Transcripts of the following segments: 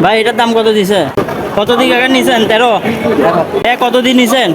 ভাই এটার দাম কত দিছে? কতদিন আগে নিছেন? 13 কতদিন নিছেন?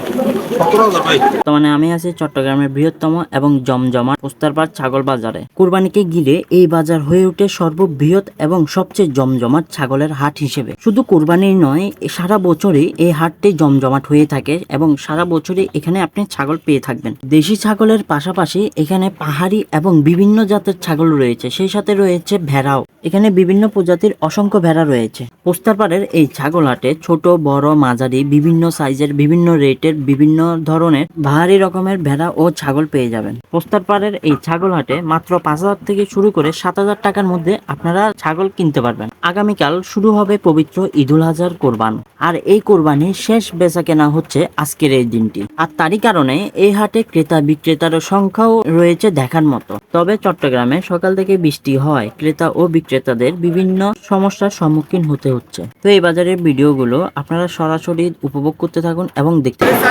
বর্তমানে আমি আছি চট্টগ্রামের বৃহত্তম এবং জমজমাট পোস্তারপাড় ছাগল বাজারে। কুরবানিকে ঘিরে এই বাজার হয়ে ওঠে সর্ববৃহৎ এবং সবচেয়ে জমজমাট ছাগলের হাট হিসেবে। শুধু কুরবানির নয়, সারা বছরই এই হাটটি জমজমাট হয়ে থাকে এবং সারা বছরই এখানে আপনি ছাগল পেয়ে থাকবেন। দেশি ছাগলের পাশাপাশি এখানে পাহাড়ি এবং বিভিন্ন জাতের ছাগল রয়েছে, সেই সাথে রয়েছে ভেড়াও। এখানে বিভিন্ন প্রজাতির অসংখ্য ভেড়া রয়েছে। পোস্তারপাড়ের এই ছাগল হাটে ছোট বড় মাঝারি বিভিন্ন সাইজের বিভিন্ন রেটের বিভিন্ন ধরনের ভারী রকমের ভেড়া ও ছাগল পেয়ে যাবেন। পোস্তারপাড়ের এই ছাগল হাটে মাত্র 5,000 থেকে শুরু করে 7,000 টাকার মধ্যে আপনারা ছাগল কিনতে পারবেন। আগামীকাল শুরু হবে পবিত্র ঈদুল আজহার কোরবান, আর এই কোরবানির শেষ বেচা কেনা হচ্ছে আজকের এই দিনটি। আর তারই কারণে এই হাটে ক্রেতা বিক্রেতার সংখ্যাও রয়েছে দেখার মতো। তবে চট্টগ্রামে সকাল থেকে বৃষ্টি হয়, ক্রেতা ও বিক্রেতাদের বিভিন্ন সমস্যার সম্মুখীন হতে হচ্ছে। তো এই বাজারের ভিডিওগুলো আপনারা সরাসরি উপভোগ করতে থাকুন এবং দেখতে থাকুন।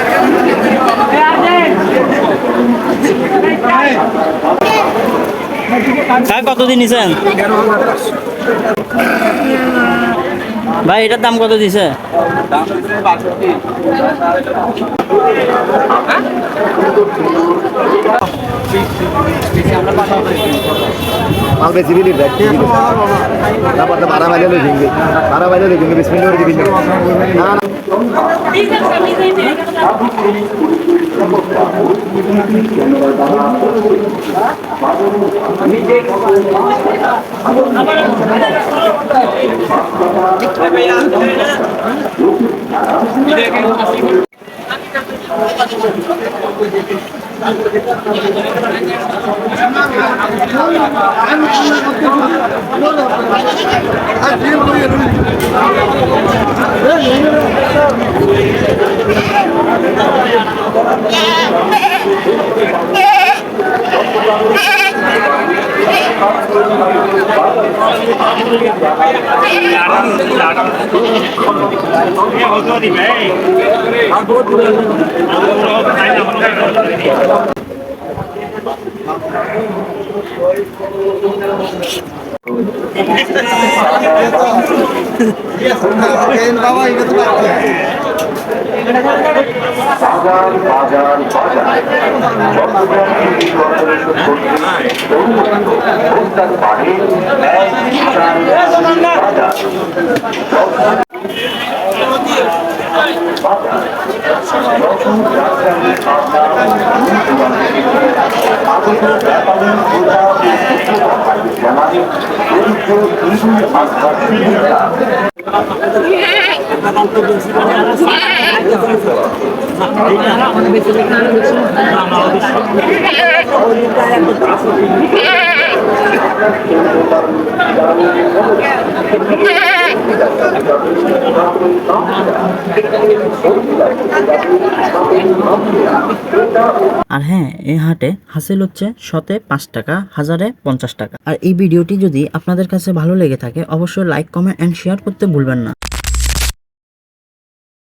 কতদিন নিছেন ভাই? এটার দাম কত দিছে? মাল বেশি বিলি তারপর তো 12 বাজে ঝিঙ্গে 12 বাজে ঝিঙ্গে 20 মিনিট করে দিবি না না আর হ্যাঁ, এই হাটে হাসিল হচ্ছে শতে 5 টাকা, হাজারে 50 টাকা। আর এই ভিডিওটি যদি আপনাদের কাছে ভালো লেগে থাকে অবশ্যই লাইক, কমেন্ট এন্ড শেয়ার করতে ভুলবেন না।